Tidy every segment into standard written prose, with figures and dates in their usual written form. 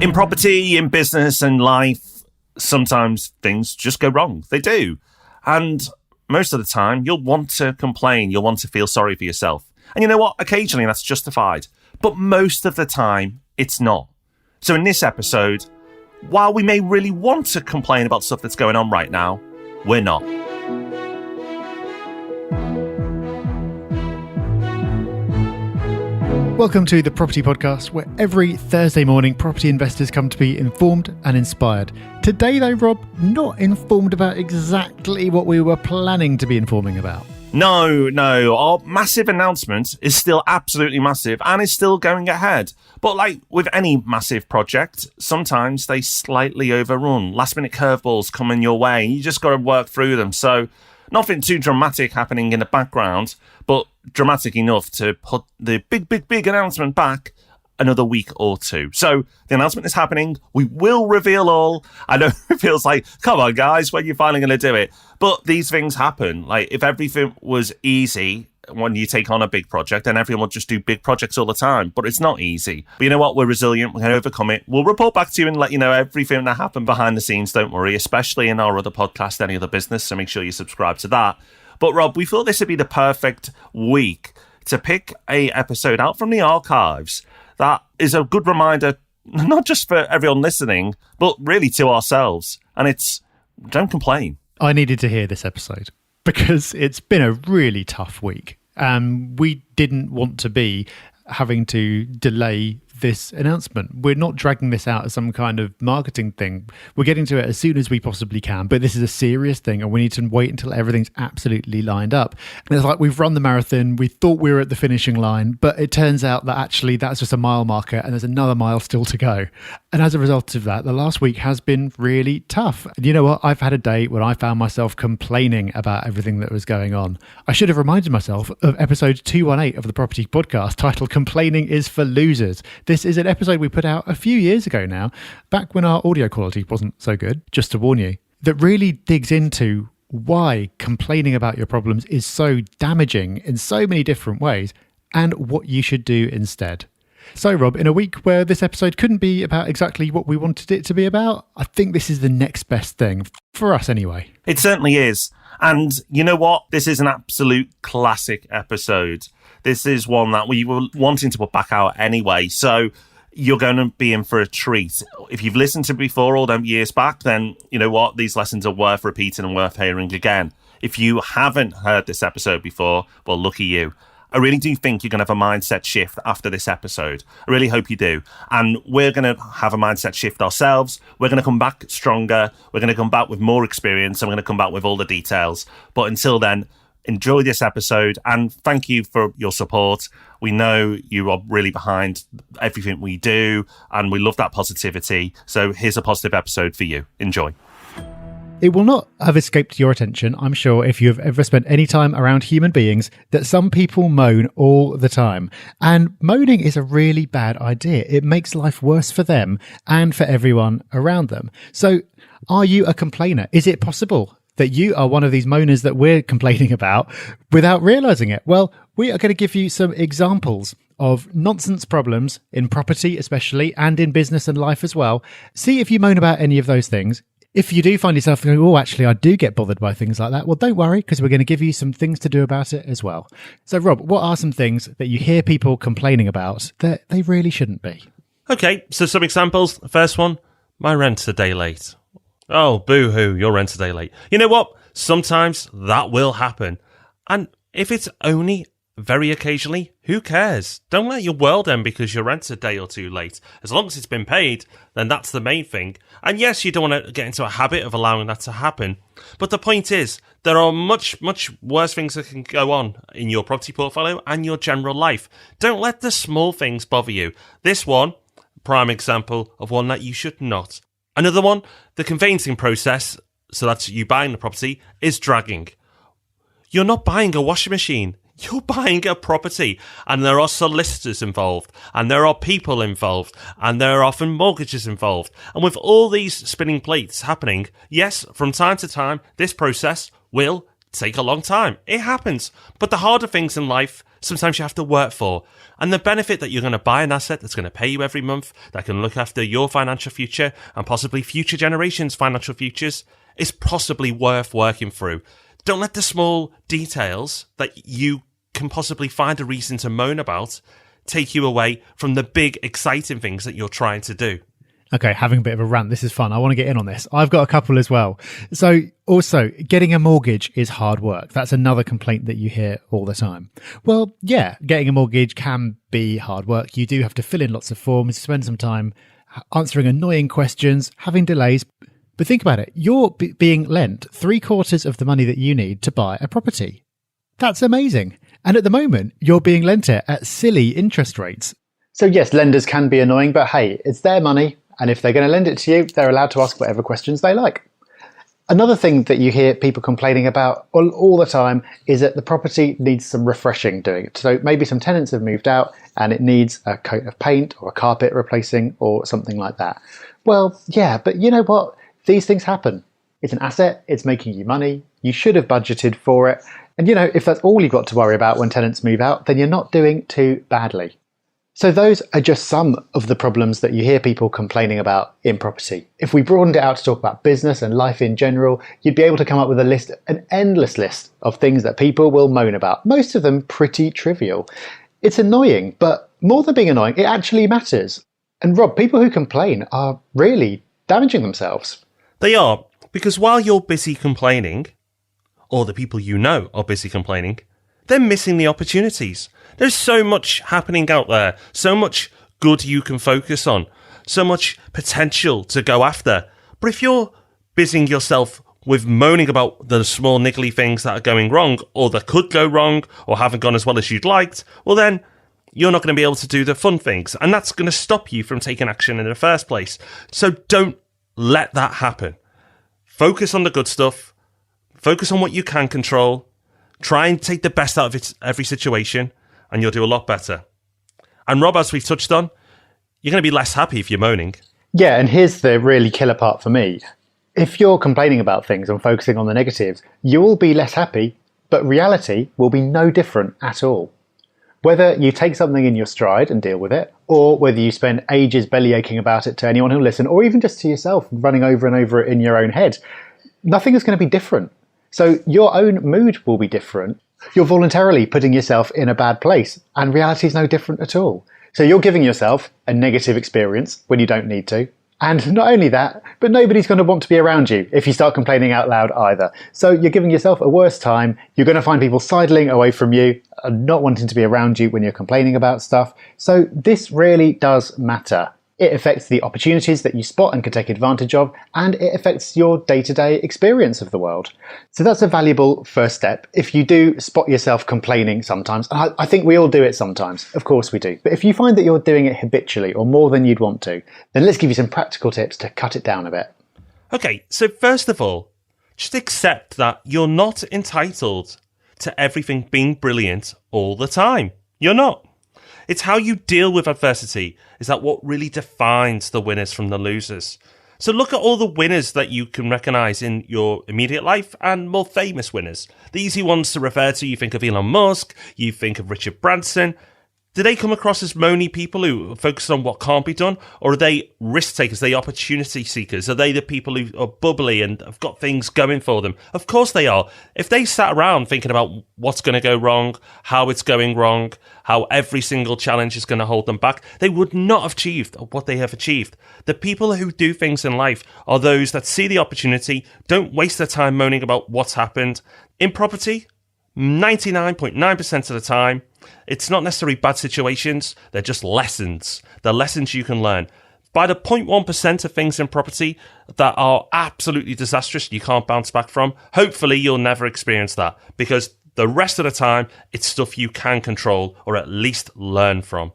In property, in business and life, sometimes things just go wrong. They do. And most of the time, you'll want to complain. You'll want to feel sorry for yourself. And you know what? Occasionally that's justified. But most of the time, it's not. So in this episode, while we may really want to complain about stuff that's going on right now, we're not. Welcome to the Property Podcast, where every Thursday morning property investors come to be informed and inspired. Today though, Rob, not informed about exactly what we were planning to be informing about. No, our massive announcement is still absolutely massive and is still going ahead. But like with any massive project, sometimes they slightly overrun. Last minute curveballs coming your way. You just got to work through them. So nothing too dramatic happening in the background, but dramatic enough to put the big announcement back another week or two. So the announcement is happening. We will reveal all. I know it feels like, come on, guys, when are you finally going to do it? But these things happen. Like if everything was easy when you take on a big project, then everyone will just do big projects all the time. But it's not easy. But you know what? We're resilient. We're going to overcome it. We'll report back to you and let you know everything that happened behind the scenes. Don't worry, especially in our other podcast, Any Other Business. So make sure you subscribe to that. But Rob, we thought this would be the perfect week to pick a episode out from the archives that is a good reminder, not just for everyone listening, but really to ourselves. And it's, don't complain. I needed to hear this episode because it's been a really tough week. We didn't want to be having to delay this announcement. We're not dragging this out as some kind of marketing thing. We're getting to it as soon as we possibly can, but this is a serious thing and we need to wait until everything's absolutely lined up. And it's like we've run the marathon, we thought we were at the finishing line, but it turns out that actually that's just a mile marker and there's another mile still to go. And as a result of that, the last week has been really tough. And you know what? I've had a day when I found myself complaining about everything that was going on. I should have reminded myself of episode 218 of the Property Podcast titled Complaining is for Losers. This is an episode we put out a few years ago now, back when our audio quality wasn't so good, just to warn you, that really digs into why complaining about your problems is so damaging in so many different ways and what you should do instead. So, Rob, in a week where this episode couldn't be about exactly what we wanted it to be about, I think this is the next best thing, for us anyway. It certainly is. And you know what? This is an absolute classic episode. This is one that we were wanting to put back out anyway. So you're going to be in for a treat. If you've listened to it before all them years back, then you know what? These lessons are worth repeating and worth hearing again. If you haven't heard this episode before, well, lucky you. I really do think you're going to have a mindset shift after this episode. I really hope you do. And we're going to have a mindset shift ourselves. We're going to come back stronger. We're going to come back with more experience. And we're going to come back with all the details. But until then, enjoy this episode. And thank you for your support. We know you are really behind everything we do. And we love that positivity. So here's a positive episode for you. Enjoy. It will not have escaped your attention, I'm sure, if you have ever spent any time around human beings, that some people moan all the time. And moaning is a really bad idea. It makes life worse for them and for everyone around them. So are you a complainer? Is it possible that you are one of these moaners that we're complaining about without realizing it? Well, we are going to give you some examples of nonsense problems in property especially, and in business and life as well. See if you moan about any of those things. If you do find yourself going, oh, actually, I do get bothered by things like that, well, don't worry, because we're going to give you some things to do about it as well. So, Rob, what are some things that you hear people complaining about that they really shouldn't be? Okay, so some examples. First one, my rent's a day late. Oh, boo-hoo, your rent's a day late. You know what? Sometimes that will happen. And if it's only very occasionally, who cares? Don't let your world end because your rent's a day or two late. As long as it's been paid, then that's the main thing. And yes, you don't want to get into a habit of allowing that to happen. But the point is, there are much worse things that can go on in your property portfolio and your general life. Don't let the small things bother you. This one, prime example of one that you should not. Another one, the conveyancing process, so that's you buying the property, is dragging. You're not buying a washing machine. You're buying a property, and there are solicitors involved, and there are people involved, and there are often mortgages involved. And with all these spinning plates happening, yes, from time to time, this process will take a long time. It happens. But the harder things in life sometimes you have to work for. And the benefit that you're going to buy an asset that's going to pay you every month, that can look after your financial future and possibly future generations' financial futures, is possibly worth working through. Don't let the small details that you can possibly find a reason to moan about take you away from the big, exciting things that you're trying to do. Okay, having a bit of a rant. This is fun. I want to get in on this. I've got a couple as well. So also, getting a mortgage is hard work. That's another complaint that you hear all the time. Well, yeah, getting a mortgage can be hard work. You do have to fill in lots of forms, spend some time answering annoying questions, having delays. But think about it. You're being lent 3/4 of the money that you need to buy a property. That's amazing. And at the moment, you're being lent it at silly interest rates. So yes, lenders can be annoying, but hey, it's their money. And if they're going to lend it to you, they're allowed to ask whatever questions they like. Another thing that you hear people complaining about all the time is that the property needs some refreshing doing it. So maybe some tenants have moved out and it needs a coat of paint or a carpet replacing or something like that. Well, yeah, but you know what? These things happen. It's an asset. It's making you money. You should have budgeted for it. And you know, if that's all you've got to worry about when tenants move out, then you're not doing too badly. So those are just some of the problems that you hear people complaining about in property. If we broadened it out to talk about business and life in general, you'd be able to come up with an endless list of things that people will moan about, most of them pretty trivial. It's annoying, but more than being annoying, it actually matters. And Rob, people who complain are really damaging themselves. They are, because while you're busy complaining, or the people you know are busy complaining, they're missing the opportunities. There's so much happening out there, so much good you can focus on, so much potential to go after. But if you're busying yourself with moaning about the small niggly things that are going wrong, or that could go wrong, or haven't gone as well as you'd liked, well then, you're not going to be able to do the fun things. And that's going to stop you from taking action in the first place. So don't let that happen. Focus on the good stuff. Focus on what you can control. Try and take the best out of it, every situation, and you'll do a lot better. And Rob, as we've touched on, you're going to be less happy if you're moaning. Yeah, and here's the really killer part for me. If you're complaining about things and focusing on the negatives, you will be less happy, but reality will be no different at all. Whether you take something in your stride and deal with it, or whether you spend ages bellyaching about it to anyone who'll listen, or even just to yourself, running over and over it in your own head, nothing is going to be different. So your own mood will be different. You're voluntarily putting yourself in a bad place, and reality is no different at all. So you're giving yourself a negative experience when you don't need to. And not only that, but nobody's going to want to be around you if you start complaining out loud either. So you're giving yourself a worse time. You're going to find people sidling away from you and not wanting to be around you when you're complaining about stuff. So this really does matter. It affects the opportunities that you spot and can take advantage of, and it affects your day-to-day experience of the world. So that's a valuable first step. If you do spot yourself complaining sometimes, and I think we all do it sometimes, of course we do, but if you find that you're doing it habitually or more than you'd want to, then let's give you some practical tips to cut it down a bit. Okay, so first of all, just accept that you're not entitled to everything being brilliant all the time. You're not. It's how you deal with adversity is that what really defines the winners from the losers. So look at all the winners that you can recognise in your immediate life and more famous winners. The easy ones to refer to, you think of Elon Musk, you think of Richard Branson. Do they come across as moany people who focus on what can't be done? Or are they risk takers? Are they opportunity seekers? Are they the people who are bubbly and have got things going for them? Of course they are. If they sat around thinking about what's going to go wrong, how it's going wrong, how every single challenge is going to hold them back, they would not have achieved what they have achieved. The people who do things in life are those that see the opportunity, don't waste their time moaning about what's happened. In property, 99.9% of the time, it's not necessarily bad situations, they're just lessons. They're lessons you can learn. By the 0.1% of things in property that are absolutely disastrous, you can't bounce back from, hopefully you'll never experience that, because the rest of the time, it's stuff you can control or at least learn from.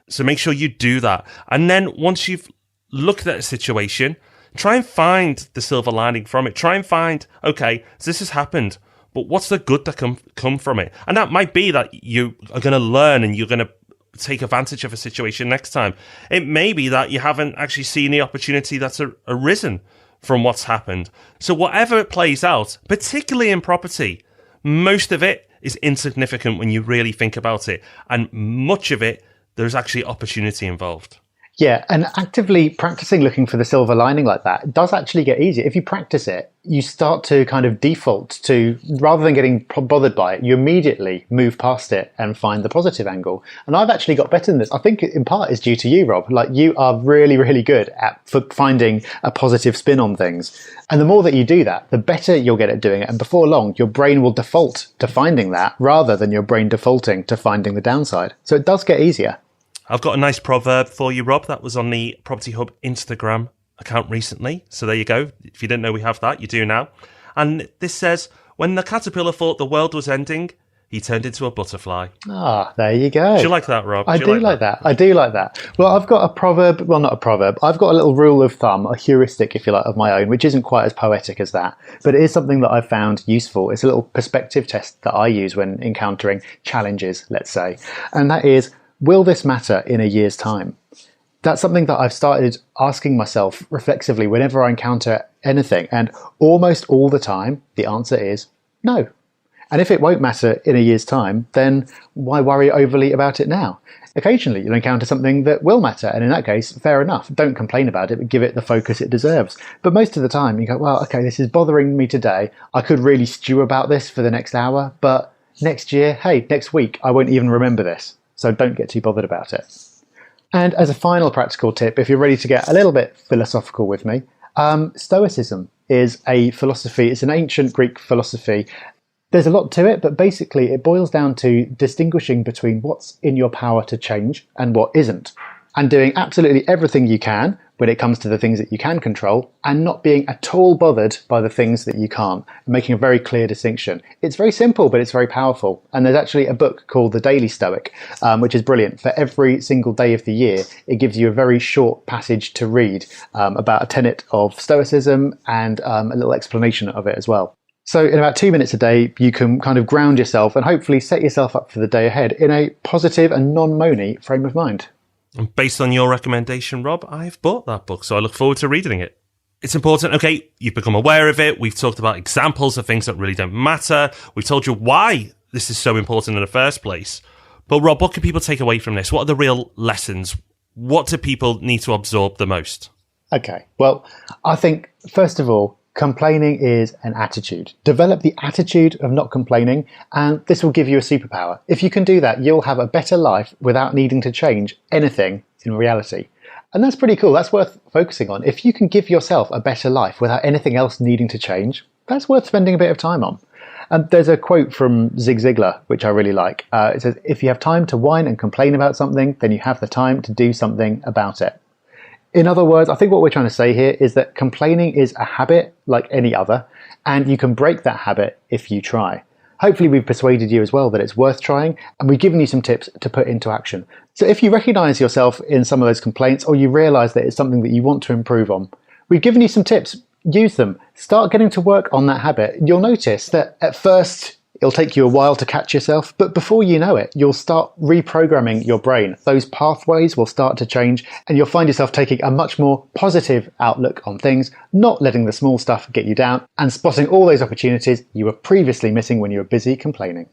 So make sure you do that. And then once you've looked at a situation, try and find the silver lining from it. Try and find, okay, so this has happened, but what's the good that come from it? And that might be that you are going to learn and you're going to take advantage of a situation next time. It may be that you haven't actually seen the opportunity that's arisen from what's happened. So whatever it plays out, particularly in property, most of it is insignificant when you really think about it. And much of it, there's actually opportunity involved. Yeah, and actively practicing looking for the silver lining like that does actually get easier. If you practice it, you start to kind of default to, rather than getting bothered by it, you immediately move past it and find the positive angle. And I've actually got better than this. I think in part is due to you, Rob. Like, you are really, really good at finding a positive spin on things. And the more that you do that, the better you'll get at doing it. And before long, your brain will default to finding that rather than your brain defaulting to finding the downside. So it does get easier. I've got a nice proverb for you, Rob, that was on the Property Hub Instagram account recently. So there you go. If you didn't know we have that, you do now. And this says, when the caterpillar thought the world was ending, he turned into a butterfly. Ah, there you go. Do you like that, Rob? I do like that. I do like that. Well, I've got a proverb, well, not a proverb. I've got a little rule of thumb, a heuristic, if you like, of my own, which isn't quite as poetic as that. But it is something that I've found useful. It's a little perspective test that I use when encountering challenges, let's say. And that is, will this matter in a year's time? That's something that I've started asking myself reflexively whenever I encounter anything. And almost all the time, the answer is no. And if it won't matter in a year's time, then why worry overly about it now? Occasionally, you'll encounter something that will matter. And in that case, fair enough. Don't complain about it, but give it the focus it deserves. But most of the time, you go, well, okay, this is bothering me today. I could really stew about this for the next hour. But next year, hey, next week, I won't even remember this. So don't get too bothered about it. And as a final practical tip, if you're ready to get a little bit philosophical with me, stoicism is a philosophy. It's an ancient Greek philosophy. There's a lot to it, but basically it boils down to distinguishing between what's in your power to change and what isn't, and doing absolutely everything you can when it comes to the things that you can control, and not being at all bothered by the things that you can't, and making a very clear distinction. It's very simple, but it's very powerful. And there's actually a book called The Daily Stoic, which is brilliant. For every single day of the year, it gives you a very short passage to read about a tenet of Stoicism and a little explanation of it as well. So in about 2 minutes a day, you can kind of ground yourself and hopefully set yourself up for the day ahead in a positive and non-moany frame of mind. And based on your recommendation, Rob, I've bought that book, so I look forward to reading it. It's important. Okay, you've become aware of it. We've talked about examples of things that really don't matter. We've told you why this is so important in the first place. But Rob, what can people take away from this? What are the real lessons? What do people need to absorb the most? Okay, well, I think, first of all, complaining is an attitude. Develop the attitude of not complaining, and this will give you a superpower. If you can do that, you'll have a better life without needing to change anything in reality. And that's pretty cool. That's worth focusing on. If you can give yourself a better life without anything else needing to change, that's worth spending a bit of time on. And there's a quote from Zig Ziglar, which I really like. It says, if you have time to whine and complain about something, then you have the time to do something about it. In other words, I think what we're trying to say here is that complaining is a habit like any other, and you can break that habit if you try. Hopefully we've persuaded you as well that it's worth trying, and we've given you some tips to put into action. So if you recognise yourself in some of those complaints, or you realise that it's something that you want to improve on, we've given you some tips. Use them. Start getting to work on that habit. You'll notice that at first it'll take you a while to catch yourself, but before you know it, you'll start reprogramming your brain. Those pathways will start to change, and you'll find yourself taking a much more positive outlook on things, not letting the small stuff get you down, and spotting all those opportunities you were previously missing when you were busy complaining.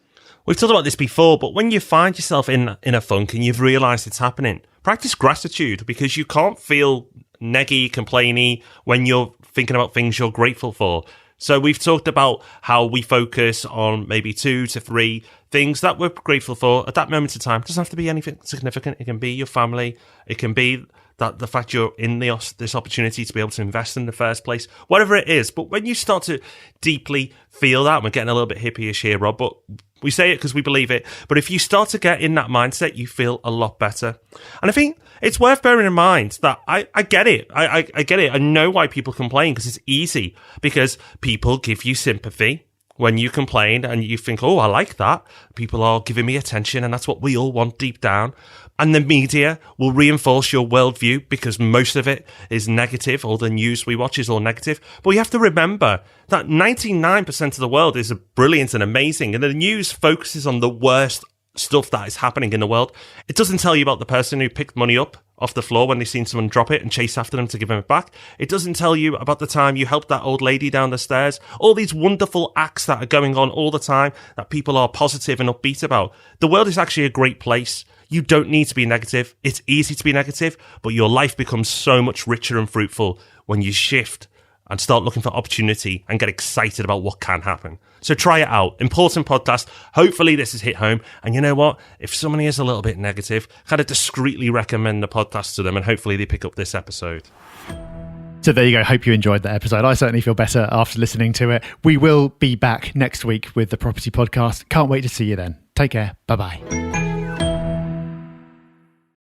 We've talked about this before, but when you find yourself in a funk and you've realised it's happening, practice gratitude, because you can't feel neggy, complainy when you're thinking about things you're grateful for. So we've talked about how we focus on maybe 2 to 3 things that we're grateful for at that moment in time. It doesn't have to be anything significant. It can be your family. It can be that the fact you're in this opportunity to be able to invest in the first place, whatever it is. But when you start to deeply feel that, we're getting a little bit hippie-ish here, Rob, but we say it because we believe it. But if you start to get in that mindset, you feel a lot better. And I think it's worth bearing in mind that I get it. I get it. I know why people complain, because it's easy, because people give you sympathy when you complain and you think, oh, I like that. People are giving me attention, and that's what we all want deep down. And the media will reinforce your worldview, because most of it is negative. All the news we watch is all negative. But you have to remember that 99% of the world is brilliant and amazing, and the news focuses on the worst stuff that is happening in the world. It doesn't tell you about the person who picked money up off the floor when they've seen someone drop it and chase after them to give them it back. It doesn't tell you about the time you helped that old lady down the stairs. All these wonderful acts that are going on all the time that people are positive and upbeat about. The world is actually a great place. You don't need to be negative. It's easy to be negative, but your life becomes so much richer and fruitful when you shift and start looking for opportunity and get excited about what can happen. So try it out. Important podcast. Hopefully this has hit home. And you know what? If somebody is a little bit negative, kind of discreetly recommend the podcast to them, and hopefully they pick up this episode. So there you go. Hope you enjoyed that episode. I certainly feel better after listening to it. We will be back next week with the Property Podcast. Can't wait to see you then. Take care. Bye-bye.